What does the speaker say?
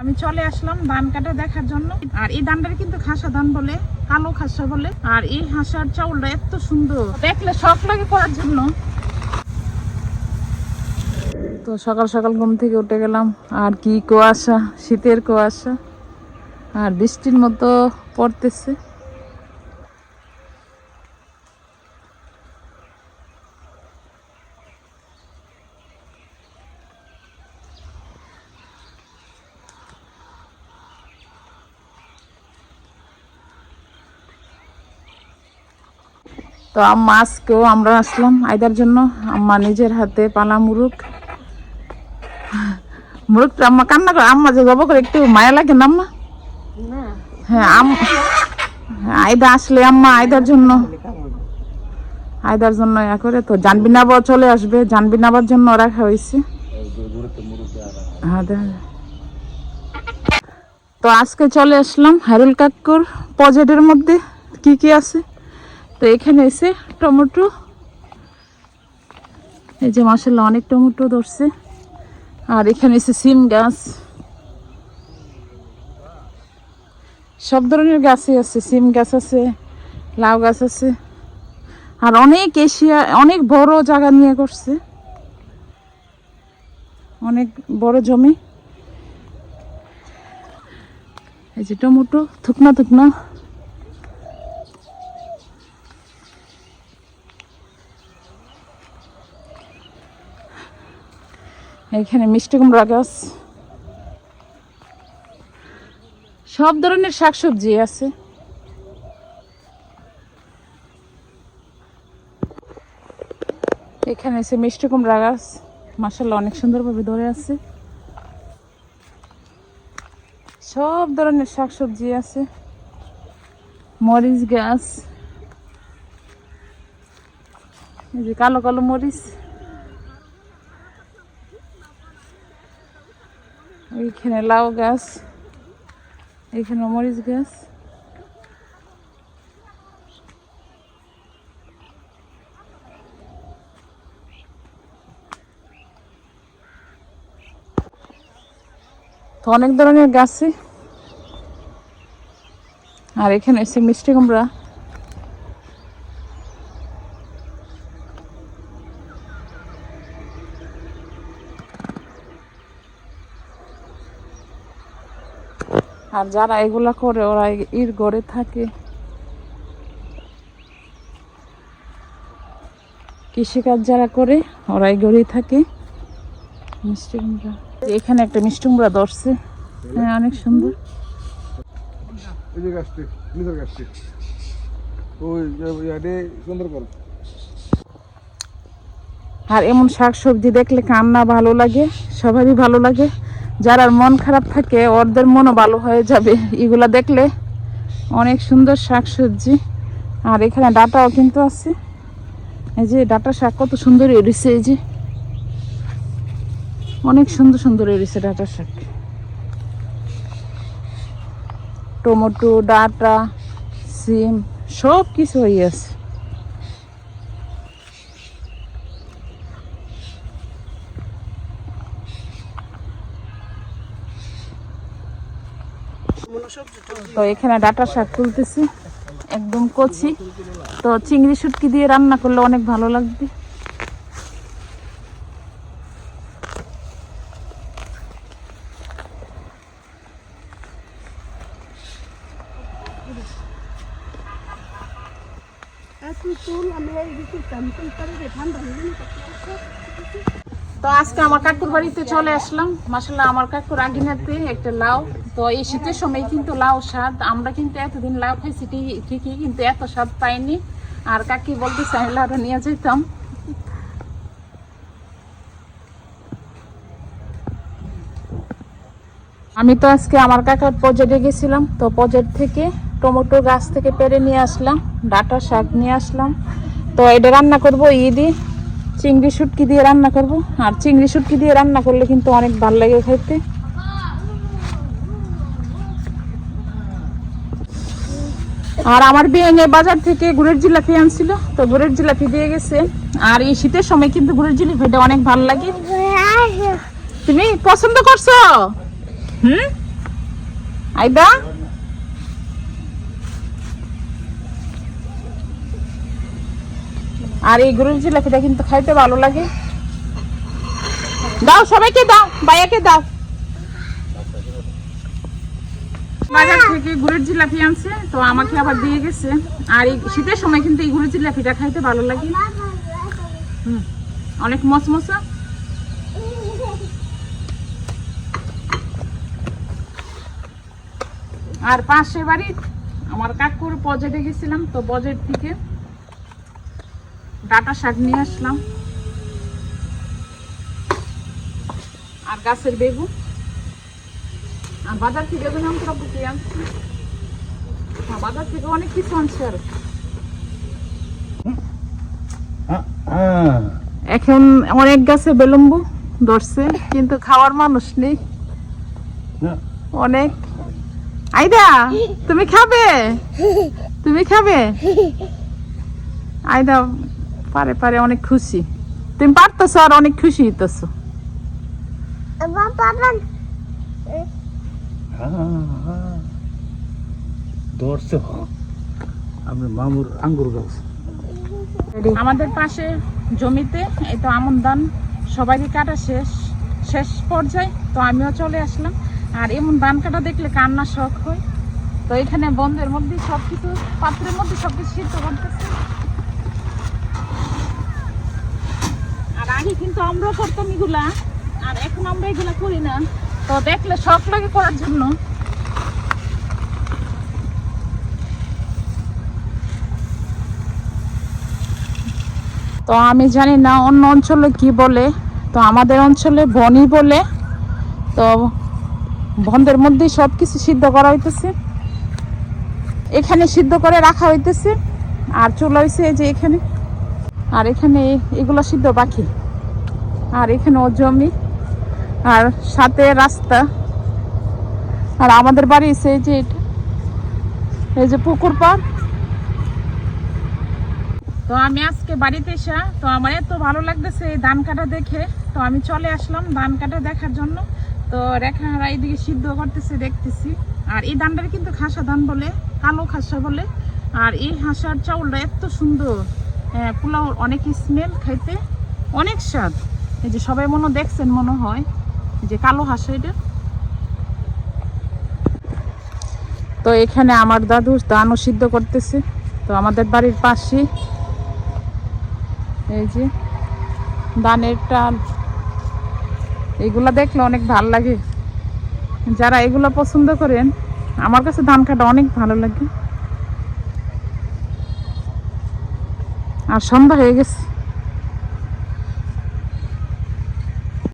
আমি চলে আসলাম ধান কাটা দেখার জন্য। আর এই ধানটার কিন্তু খাসা ধান বলে, কালো খাসা বলে। আর এই হাসার চাউলটা এত সুন্দর, দেখলে শখ লাগে করার জন্য। তো সকাল সকাল ঘুম থেকে উঠে গেলাম, আর কি কুয়াশা, শীতের কুয়াশা, আর বৃষ্টির মতো পড়তেছে। তো আম্মা আজকেও আমরা আসলাম আইদার জন্য। আম্মা নিজের হাতে পালা মুরুগ আম্মা কান্না করে, আম্মা যে জব করে একটু মায়া লাগে না আম্মা? হ্যাঁ, আইদা আসলে আম্মা আইদার জন্য ইয়া করে। তো জানবি না চলে আসবে, জানবি নাবার জন্য রাখা হয়েছে। তো আজকে চলে আসলাম হারুল কাকুর প্রজেক্টের মধ্যে কি কি আছে। তো এখানে এসে টমেটো, এই যে মাশাআল্লাহ অনেক টমেটো ধরছে। আর এখানে এসে সিম গাছ, সব ধরনের গাছই আছে। সিম গাছ আছে, লাউ গাছ আছে। আর অনেক অনেক বড় জায়গা নিয়ে করছে, অনেক বড় জমি। এই যে টমেটো থুকনা থুকনা। এখানে মিষ্টি কুমড়া গাছ, সব ধরনের শাকসবজি আছে। এখানে আছে মিষ্টি কুমড়া গাছ, মাশাআল্লাহ অনেক সুন্দরভাবে ধরে আছে। সব ধরনের শাকসবজি আছে। মরিচ গাছ, এই যে কালো কালো মরিচ। এইখানে লাউ গাছ, এইখানে মরিচ গাছ। তো অনেক ধরনের গাছে। আর এখানে এসে মিষ্টি কুমড়া। আর যারা এগুলা করে ওরা ইর ঘরে থাকে, কৃষিকাজ যারা করে ওরা এই ঘরেই থাকে। মিষ্টি কুমড়া, এখানে একটা মিষ্টি কুমড়া ধরছে। হ্যাঁ, অনেক সুন্দর। আর এমন শাকসবজি দেখলে কান্না ভালো লাগে, সবারই ভালো লাগে। যারা মন খারাপ থাকে ওদের মনও ভালো হয়ে যাবে এগুলা দেখলে। অনেক সুন্দর শাকসবজি। আর এখানে ডাটাও কিন্তু আছে। এই যে ডাটা শাক কত সুন্দর এড়িছে, এই যে অনেক সুন্দর সুন্দর এড়িছে ডাটা শাক। টমেটো, ডাটা, সিম সব কিছু হয়ে আছে। তো এখানে ডাটা শাক তুলতেছি, একদম কচি। তো চিংড়ি শুটকি দিয়ে রান্না করলে অনেক ভালো লাগবে। তো আজকে আমার কাকুর বাড়িতে চলে আসলাম। মাশাআল্লাহ আমার কাকুর আগিনাতে একটা লাউ। তো এই শীতের সময় কিন্তু লাউ স্বাদ। আমরা কিন্তু এতদিন লাউ খাইছি ঠিকই, কিন্তু এত স্বাদ পাইনি। আর কাকি বলতেছে আমি লাউটা নিয়ে যেতাম। আমি তো আজকে আমার কাকার প্রজেক্টে গেছিলাম। তো প্রজেক্ট থেকে টমেটো গাছ থেকে পেরে নিয়ে আসলাম, ডাটা শাক নিয়ে আসলাম। তো এটা রান্না করবো ঈদে চিংড়ি শুটকি দিয়ে রান্না করব। আর চিংড়ি শুটকি দিয়ে রান্না করলে কিন্তু অনেক ভালো লাগে খাইতে। আর আমার বিয়ে বাজার থেকে গুড়ের জিলাপি আনছিল, তো গুড়ের জিলাপি দিয়ে গেছে। আর এই শীতের সময় কিন্তু গুড়ের জিলাপিটা অনেক ভালো লাগে। তুমি পছন্দ করছো? আইদা আর এই গুড়ের জিলাপিটা কিন্তু খাইতে ভালো লাগে। দাও সবাইকে দাও, ভাইয়াকে দাও। বাজার থেকে গুড়ের জিলাপি আনছে, তো আমাকে আবার দিয়ে গেছে। আর এই শীতের সময় কিন্তু এই গুড়ের জিলাপিটা খাইতে ভালো লাগে, অনেক মচমচা। আর পাশের বাড়ি আমার কাকুর প্রজেক্টে গেছিলাম, তো প্রজেক্ট থেকে ডাটা শাক নিয়ে আসলাম আর গাছের বেগুন। আর বাজার থেকে বেগুন আনছি, বাজার থেকে অনেক কিছু আনছে। আর এখন অনেক গাছে বেলুম্বু ধরছে, কিন্তু খাওয়ার মানুষ নেই অনেক। আইদা তুমি খাবে, তুমি খাবে? আইদা পারে পারে অনেক খুশি, তুমি পারতেছো আর অনেক খুশি হইতেছো। মামুর আঙ্গুর গাছ আমাদের পাশে জমিতে এই তো আমন ধান সবারই কাটা শেষ পর্যায়ে, তো আমিও চলে আসলাম। আর এমন ধান কাটা দেখলে কান্না শখ হয়। তো এখানে বন্ধের মধ্যে সবকিছু, পাত্রের মধ্যে সবকিছু সিদ্ধ করতেছে। আর আগে কিন্তু আমরাও করতাম এগুলা, আর এখন আমরা এগুলা করি না। তো দেখলে শখ লাগে করার জন্য। তো আমি জানি না অন্য অঞ্চলে কি বলে, তো আমাদের অঞ্চলে বনি বলে। তো বন্ধের মধ্যে সবকিছু সিদ্ধ করা হইতেছে, এখানে সিদ্ধ করে রাখা হইতেছে। আর চুলা হইছে এই যে এখানে, আর এখানে এগুলো সিদ্ধ বাকি। আর এখানে ও জমি, আর সাথে রাস্তা। আর আমাদের বাড়ি হইছে এই যে এটা, এই যে পুকুর পাড়। তো আমি আজকে বাড়িতে এসে, তো আমার এত ভালো লাগতেছে এই ধান কাটা দেখে, তো আমি চলে আসলাম ধান কাটা দেখার জন্য। তো রেখারা এইদিকে সিদ্ধ করতেছে দেখতেছি। আর এই ধানটার কিন্তু খাসা ধান বলে, কালো খাসা বলে। আর এই হাঁসার চাউলটা এত সুন্দর, পোলাও অনেক স্মেল, খাইতে অনেক স্বাদ। এই যে সবাই মনে দেখছেন মনে হয় যে কালো হাঁসা এটা। তো এখানে আমার দাদু ধানও সিদ্ধ করতেছে। তো আমাদের বাড়ির পাশে এই যে ধানের টাল, এগুলা দেখলে অনেক ভালো লাগে। যারা এগুলো পছন্দ করেন, আমার কাছে ধান কাটা অনেক ভালো লাগে। আর সন্ধ্যা হয়ে গেছে।